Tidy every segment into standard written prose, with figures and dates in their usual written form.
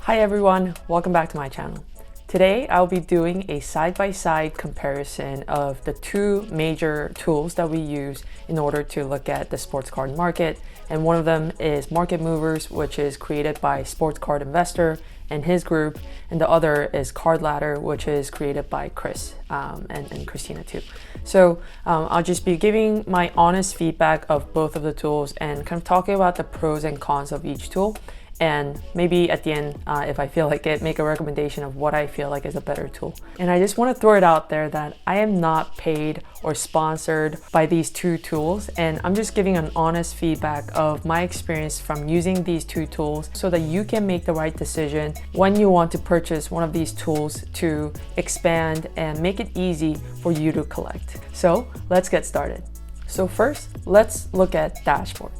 Hi everyone, welcome back to my channel. Today I'll be doing a side-by-side comparison of the two major tools that we use in order to look at the sports card market. And one of them is Market Movers, which is created by Sports Card Investor and his group. And the other is Card Ladder, which is created by Chris and Christina too. So I'll just be giving my honest feedback of both of the tools and kind of talking about the pros and cons of each tool. And maybe at the end, if I feel like it, make a recommendation of what I feel like is a better tool. And I just want to throw it out there that I am not paid or sponsored by these two tools. And I'm just giving an honest feedback of my experience from using these two tools so that you can make the right decision when you want to purchase one of these tools to expand and make it easy for you to collect. So let's get started. So first, let's look at dashboards.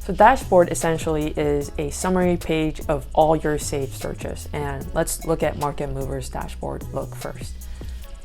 So dashboard essentially is a summary page of all your saved searches. And let's look at Market Movers dashboard look first.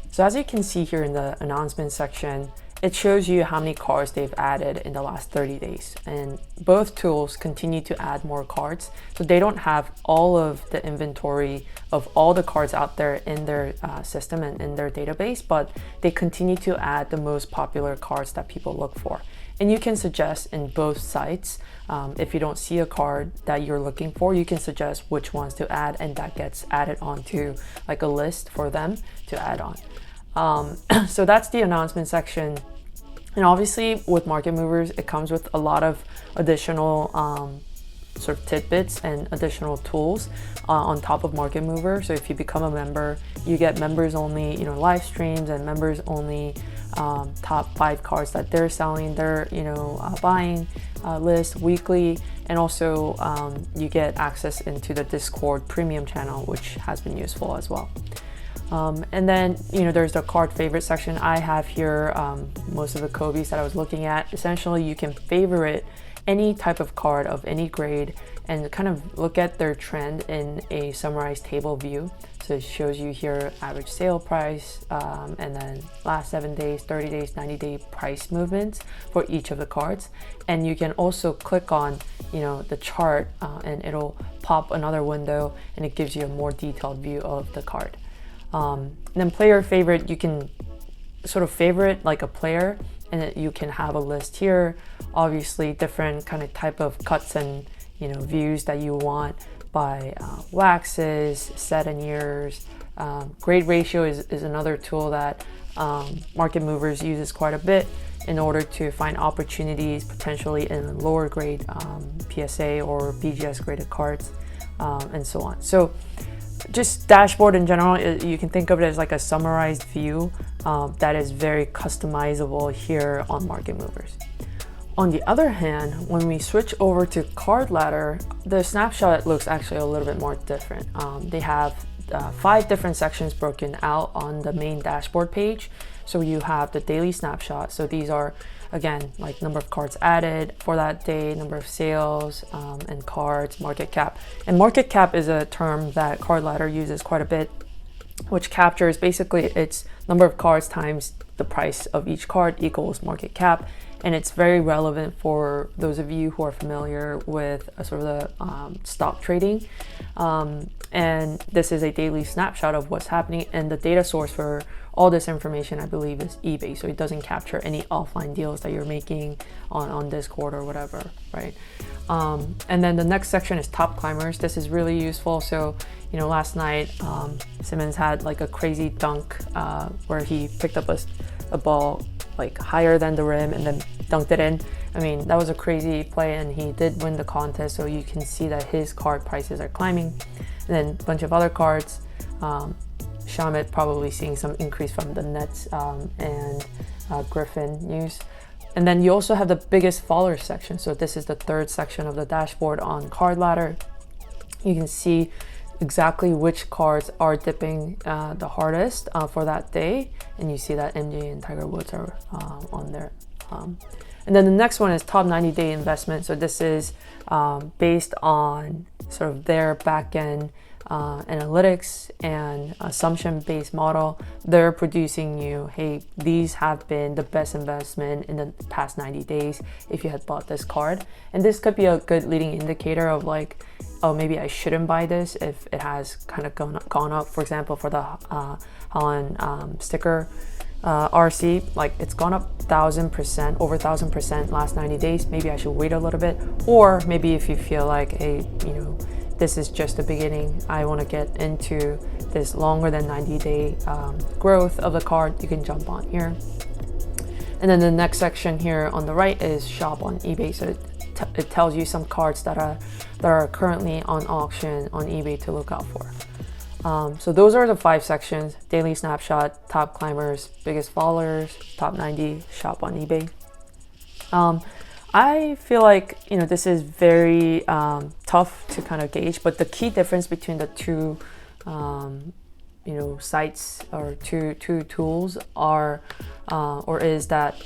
So as you can see here in the announcement section, it shows you how many cards they've added in the last 30 days. And both tools continue to add more cards. So they don't have all of the inventory of all the cards out there in their system and in their database, but they continue to add the most popular cards that people look for. And you can suggest in both sites, if you don't see a card that you're looking for, you can suggest which ones to add, and that gets added onto like a list for them to add on. So that's the announcement section. And obviously with Market Movers, it comes with a lot of additional sort of tidbits and additional tools on top of Market Mover. So if you become a member, you get members only, live streams and members only top 5 cards that they're selling, they're buying list weekly, and also you get access into the Discord premium channel, which has been useful as well. And then there's the card favorite section. I have here most of the Kobe's that I was looking at. Essentially, you can favorite any type of card of any grade and kind of look at their trend in a summarized table view. So it shows you here average sale price, and then last 7 days, 30 days, 90-day price movements for each of the cards. And you can also click on the chart and it'll pop another window and it gives you a more detailed view of the card. And then player favorite, you can sort of favorite like a player, and you can have a list here. Obviously different kind of type of cuts and views that you want by waxes, set and years. Grade ratio is another tool that Market Movers uses quite a bit in order to find opportunities potentially in lower grade PSA or BGS graded cards, and so on. So just dashboard in general, you can think of it as like a summarized view that is very customizable here on Market Movers. On the other hand, when we switch over to Card Ladder, the snapshot looks actually a little bit more different. They have 5 different sections broken out on the main dashboard page. So you have the daily snapshot. So these are, again, like number of cards added for that day, number of sales, and cards, market cap. And market cap is a term that Card Ladder uses quite a bit, which captures basically its number of cards times the price of each card equals market cap. And it's very relevant for those of you who are familiar with sort of the stock trading. And this is a daily snapshot of what's happening, and the data source for all this information, I believe, is eBay. So it doesn't capture any offline deals that you're making on Discord or whatever, right? And then the next section is top climbers. This is really useful. So, last night, Simmons had like a crazy dunk where he picked up a ball like higher than the rim and then dunked it in. I mean, that was a crazy play, and he did win the contest. So you can see that his card prices are climbing. And then a bunch of other cards. Shamit probably seeing some increase from the Nets and Griffin news. And then you also have the biggest followers section. So this is the third section of the dashboard on Card Ladder. You can see exactly which cards are dipping the hardest for that day. And you see that MJ and Tiger Woods are on there. And then the next one is top 90-day investment. So this is based on sort of their back-end analytics and assumption-based model. They're producing you, hey, these have been the best investment in the past 90 days if you had bought this card. And this could be a good leading indicator of like, oh, maybe I shouldn't buy this if it has kind of gone up. For example, for the Holland sticker RC, like it's gone up 1,000%, over 1,000% last 90 days. Maybe I should wait a little bit. Or maybe if you feel like, hey, you know, this is just the beginning, I want to get into this longer than 90-day growth of the card, you can jump on here. And then the next section here on the right is shop on eBay. So it tells you some cards that are currently on auction on eBay to look out for. So those are the 5 sections: daily snapshot, top climbers, biggest fallers, top 90, shop on eBay. I feel like, you know, this is very tough to kind of gauge, but the key difference between the two you know, sites or two tools are is that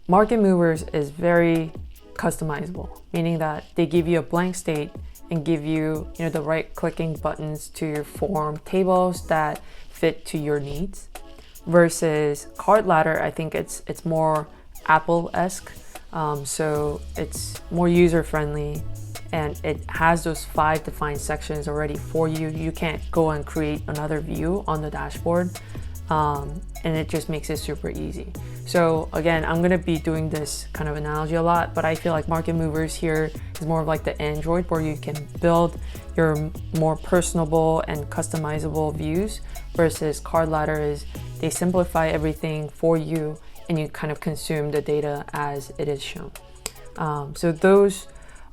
Market Movers is very customizable, meaning that they give you a blank state and give you, you know, the right clicking buttons to form tables that fit to your needs. Versus Card Ladder, I think it's more Apple-esque, so it's more user-friendly, and it has those 5 defined sections already for you. You can't go and create another view on the dashboard, and it just makes it super easy. So again, I'm gonna be doing this kind of analogy a lot, but I feel like Market Movers here is more of like the Android, where you can build your more personable and customizable views, versus Card Ladder is they simplify everything for you and you kind of consume the data as it is shown. So those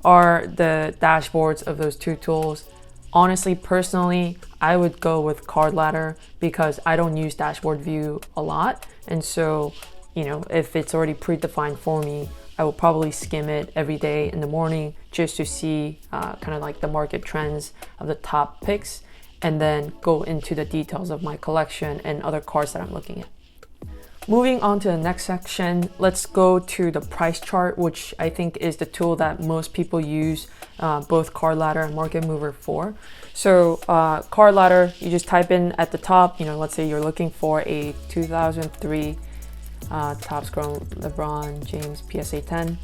are the dashboards of those two tools. Honestly, personally, I would go with Card Ladder because I don't use dashboard view a lot. And so, you know, if it's already predefined for me, I will probably skim it every day in the morning just to see kind of like the market trends of the top picks, and then go into the details of my collection and other cards that I'm looking at. Moving on to the next section, let's go to the price chart, which I think is the tool that most people use both Card Ladder and Market Mover for. So Card Ladder, you just type in at the top, you know, let's say you're looking for a 2003 Topps Chrome LeBron James PSA 10.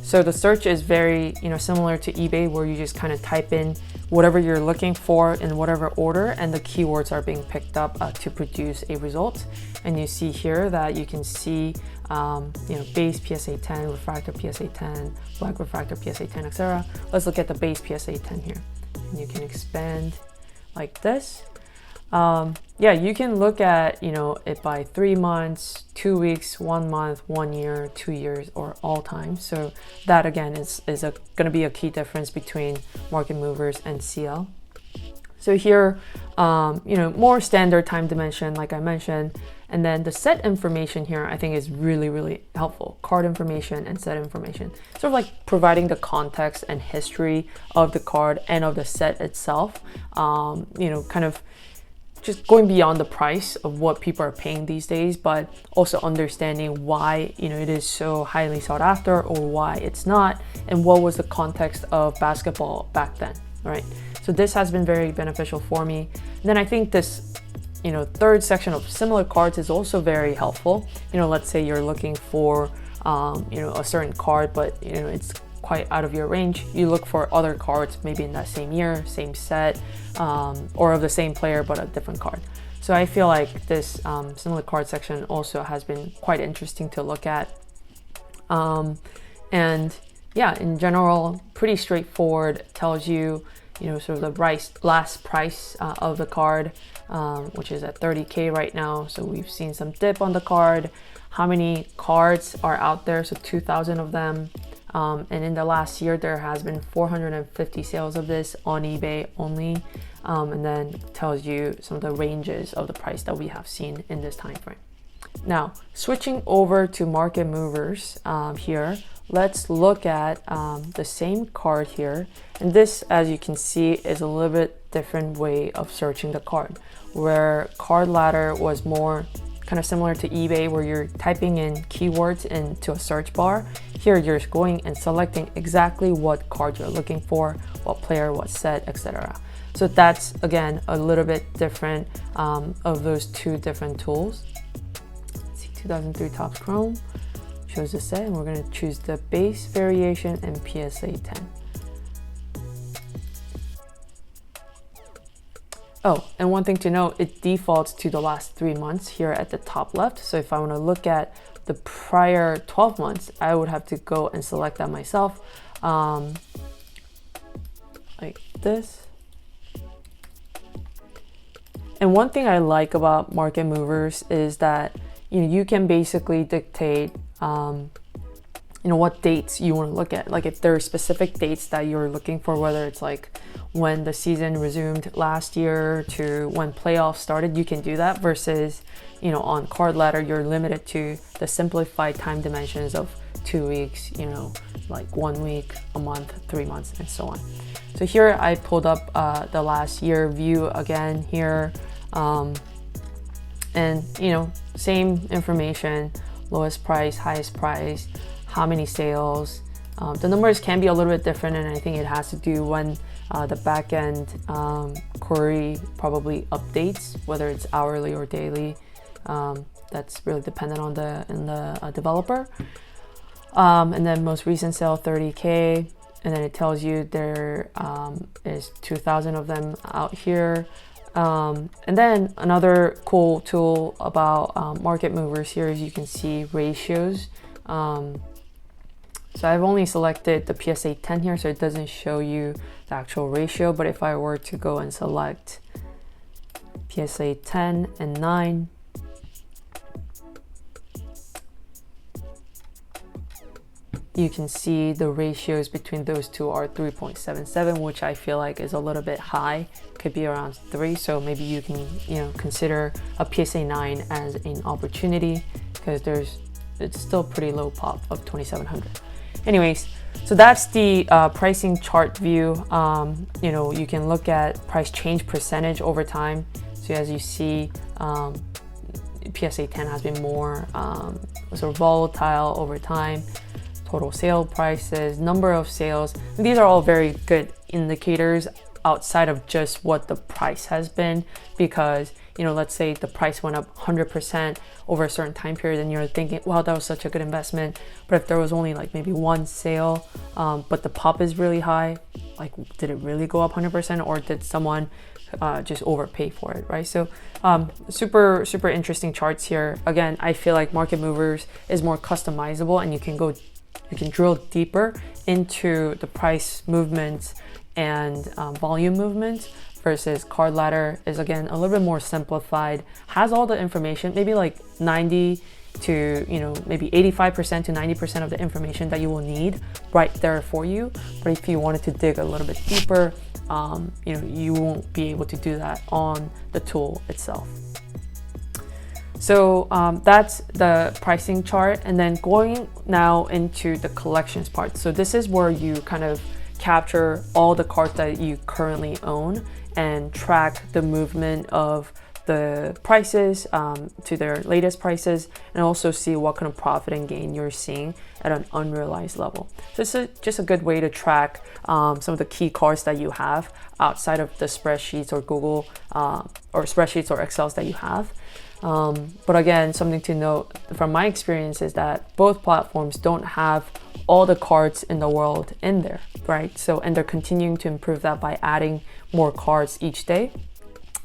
So the search is very, you know, similar to eBay, where you just kind of type in whatever you're looking for in whatever order, and the keywords are being picked up to produce a result. And you see here that you can see, you know, base PSA 10, refractor PSA 10, black refractor PSA 10, etc. Let's look at the base PSA 10 here, and you can expand like this. Yeah, you can look at, you know, it by 3 months, 2 weeks, 1 month, 1 year, 2 years, or all time. So that again is going to be a key difference between Market Movers and CL. So here, you know, more standard time dimension, like I mentioned, and then the set information here, I think is really, really helpful. Card information and set information, sort of like providing the context and history of the card and of the set itself. You know, kind of just going beyond the price of what people are paying these days, but also understanding why, you know, it is so highly sought after, or why it's not, and what was the context of basketball back then, right? So this has been very beneficial for me. And then I think this, you know, third section of similar cards is also very helpful. You know, let's say you're looking for, you know, a certain card, but, you know, it's quite out of your range. You look for other cards maybe in that same year, same set, or of the same player but a different card. So I feel like this similar card section also has been quite interesting to look at. And yeah, in general, pretty straightforward. It tells you, you know, sort of the last price of the card, which is at 30K right now. So we've seen some dip on the card. How many cards are out there? So 2,000 of them. And in the last year, there has been 450 sales of this on eBay only. And then tells you some of the ranges of the price that we have seen in this time frame. Now, switching over to Market Movers here, let's look at the same card here. And this, as you can see, is a little bit different way of searching the card, where Card Ladder was more kind of similar to eBay, where you're typing in keywords into a search bar. Here you're going and selecting exactly what card you're looking for, what player, what set, etc. So that's again a little bit different of those two different tools. Let's see, 2003 Topps Chrome shows the set, and we're going to choose the base variation and PSA 10. Oh, and one thing to note, it defaults to the last 3 months here at the top left. So if I want to look at the prior 12 months, I would have to go and select that myself, like this. And one thing I like about market movers is that you can basically dictate what dates you want to look at. Like if there are specific dates that you're looking for, whether it's like when the season resumed last year to when playoffs started, you can do that, versus on Card Ladder you're limited to the simplified time dimensions of 2 weeks, like 1 week, a month, 3 months, and so on. So here I pulled up the last year view again here, and same information: lowest price, highest price, how many sales. The numbers can be a little bit different, and I think it has to do when the backend query probably updates, whether it's hourly or daily. That's really dependent on the developer. And then most recent sale, 30K, and then it tells you there is 2,000 of them out here. And then another cool tool about market movers here is you can see ratios. So I've only selected the PSA 10 here, so it doesn't show you the actual ratio. But if I were to go and select PSA 10 and 9, you can see the ratios between those two are 3.77, which I feel like is a little bit high. Could be around 3. So maybe you can consider a PSA 9 as an opportunity, because it's still pretty low pop of 2,700. Anyways, so that's the pricing chart view. You can look at price change percentage over time. So as you see, PSA 10 has been more sort of volatile over time. Total sale prices, number of sales. These are all very good indicators outside of just what the price has been, because let's say the price went up 100% over a certain time period and you're thinking, wow, that was such a good investment. But if there was only like maybe one sale, but the pop is really high, like did it really go up 100%, or did someone just overpay for it, right? So super interesting charts here. Again, I feel like market movers is more customizable, and you can drill deeper into the price movements and volume movements, versus Card Ladder is again a little bit more simplified, has all the information, maybe like 90 to maybe 85% to 90% of the information that you will need right there for you. But if you wanted to dig a little bit deeper, you won't be able to do that on the tool itself. So that's the pricing chart, and then going now into the collections part. So this is where you kind of capture all the cards that you currently own and track the movement of the prices to their latest prices, and also see what kind of profit and gain you're seeing at an unrealized level. So it's just a good way to track some of the key cards that you have outside of the spreadsheets or Google or spreadsheets or Excels that you have. But again, something to note from my experience is that both platforms don't have all the cards in the world in there, right? So, and they're continuing to improve that by adding more cards each day.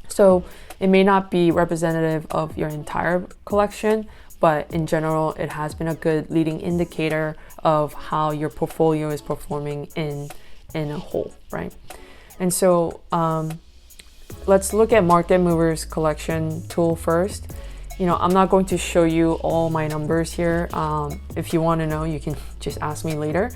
So it may not be representative of your entire collection, but in general, it has been a good leading indicator of how your portfolio is performing in a whole, right? And so let's look at Market Movers collection tool first. I'm not going to show you all my numbers here. If you want to know, you can just ask me later.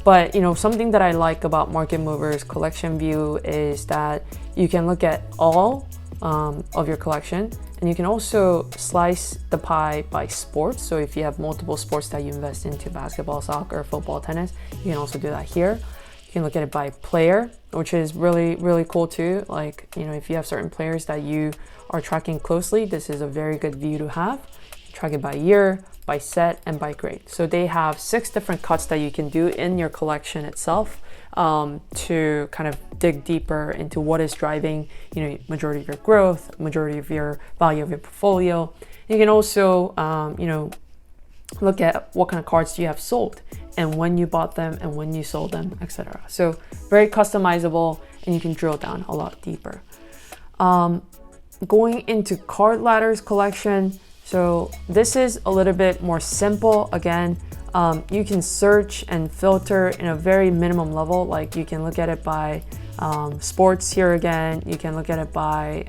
But something that I like about Market Movers collection view is that you can look at all of your collection, and you can also slice the pie by sports. So if you have multiple sports that you invest into, basketball, soccer, football, tennis, you can also do that here. You can look at it by player, which is really, really cool too. Like, if you have certain players that you are tracking closely, this is a very good view to have. Track it by year, by set, and by grade. So they have 6 different cuts that you can do in your collection itself to kind of dig deeper into what is driving, majority of your growth, majority of your value of your portfolio. You can also, look at what kind of cards do you have sold, and when you bought them and when you sold them, etc. So very customizable, and you can drill down a lot deeper. Going into Card Ladder's collection, so this is a little bit more simple. Again, you can search and filter in a very minimum level. Like you can look at it by sports here again. You can look at it by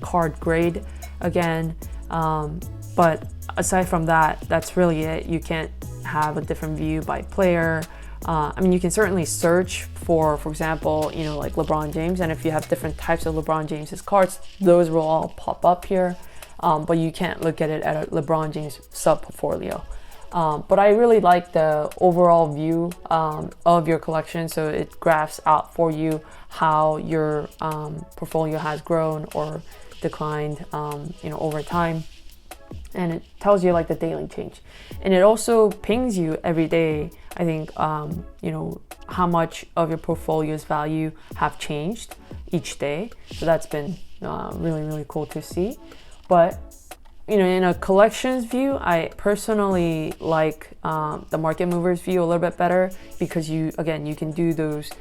card grade again. But aside from that, that's really it. You can't have a different view by player. I mean, you can certainly search for example, you know, like LeBron James, and if you have different types of LeBron James's cards, those will all pop up here. But you can't look at it at a LeBron James sub-portfolio. But I really like the overall view of your collection. So it graphs out for you how your portfolio has grown or declined, you know, over time. And it tells you like the daily change. And it also pings you every day, I think, you know, how much of your portfolio's value have changed each day. So that's been really, really cool to see. But you know, in a collections view, I personally like the market movers view a little bit better, because you can do those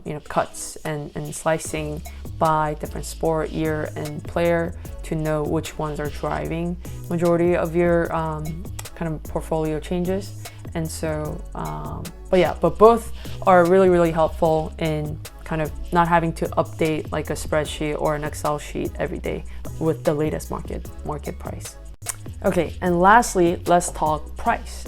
you know, cuts and slicing by different sport, year, and player to know which ones are driving majority of your kind of portfolio changes. And so, but both are really, really helpful in kind of not having to update like a spreadsheet or an Excel sheet every day with the latest market price. Okay, and lastly, let's talk price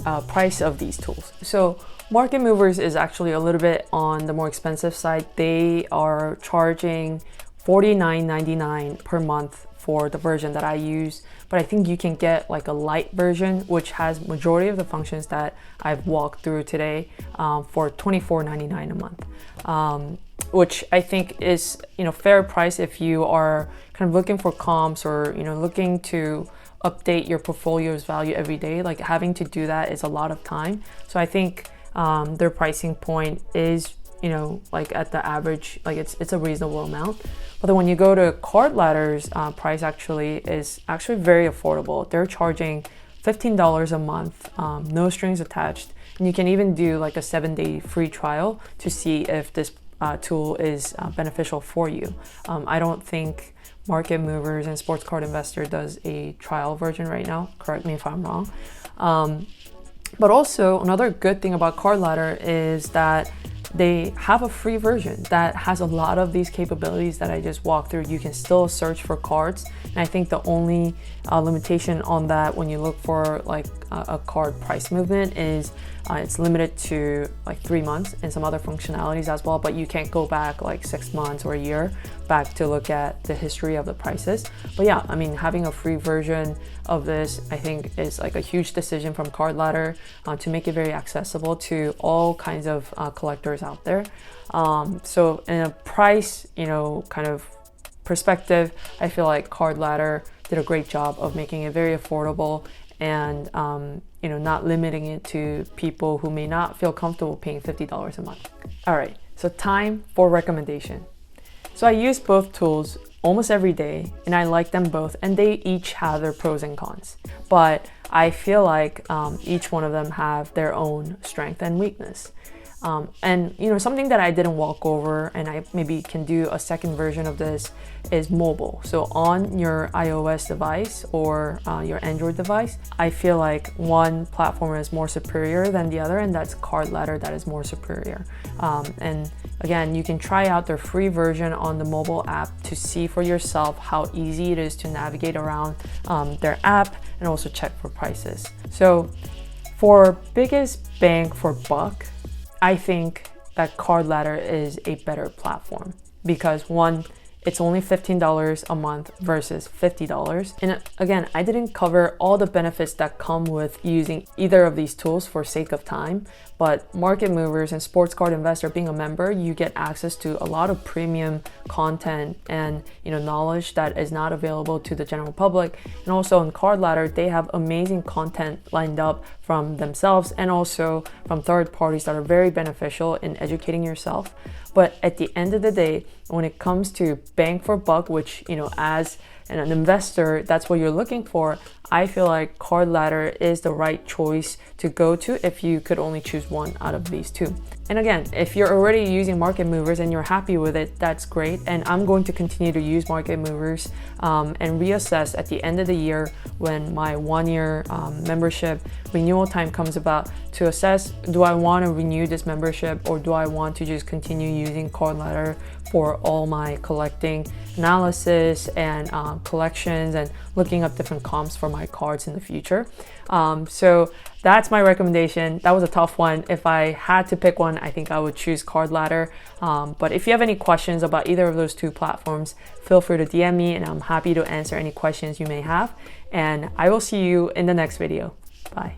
of these tools. So market movers is actually a little bit on the more expensive side. They are charging $49.99 per month for the version that I use, but I think you can get like a light version, which has majority of the functions that I've walked through today, for $24.99 a month, which I think is, you know, fair price if you are kind of looking for comps or, you know, looking to update your portfolio's value every day. Like having to do that is a lot of time. So I think their pricing point is, you know, like at the average, like it's a reasonable amount. But then when you go to Card Ladder's price is actually very affordable. They're charging $15 a month, no strings attached. And you can even do like a 7-day free trial to see if this tool is beneficial for you. I don't think Market Movers and Sports Card Investor does a trial version right now. Correct me if I'm wrong. But also another good thing about Card Ladder is that they have a free version that has a lot of these capabilities that I just walked through. You can still search for cards. And I think the only limitation on that when you look for like a card price movement is it's limited to like 3 months and some other functionalities as well, but you can't go back like 6 months or a year back to look at the history of the prices. But yeah, I mean, having a free version of this, I think is like a huge decision from Card Ladder to make it very accessible to all kinds of collectors out there. So in a price, you know, kind of perspective, I feel like Card Ladder did a great job of making it very affordable and you know, not limiting it to people who may not feel comfortable paying $50 a month. All right, so time for recommendation. So I use both tools almost every day and I like them both, and they each have their pros and cons. But I feel like each one of them have their own strength and weakness. And you know, something that I didn't walk over and I maybe can do a second version of this is mobile. So on your iOS device or your Android device, I feel like one platform is more superior than the other, and that's Card Ladder that is more superior. And again, you can try out their free version on the mobile app to see for yourself how easy it is to navigate around their app and also check for prices. So for biggest bang for buck, I think that Card Ladder is a better platform because one, it's only $15 a month versus $50. And again, I didn't cover all the benefits that come with using either of these tools for sake of time, but Market Movers and Sports Card Investor, being a member, you get access to a lot of premium content and, you know, knowledge that is not available to the general public. And also on Card Ladder, they have amazing content lined up from themselves and also from third parties that are very beneficial in educating yourself. But at the end of the day, when it comes to bang for buck, which, you know, as an investor, that's what you're looking for, I feel like Card Ladder is the right choice to go to if you could only choose one out of these two. And again, if you're already using market movers and you're happy with it, that's great. And I'm going to continue to use market movers and reassess at the end of the year when my 1-year membership renewal time comes about to assess, do I want to renew this membership or do I want to just continue using Card Ladder for all my collecting analysis and collections and looking up different comps for my cards in the future. So that's my recommendation. That was a tough one. If I had to pick one, I think I would choose Card Ladder. But if you have any questions about either of those two platforms, feel free to DM me and I'm happy to answer any questions you may have. And I will see you in the next video. Bye.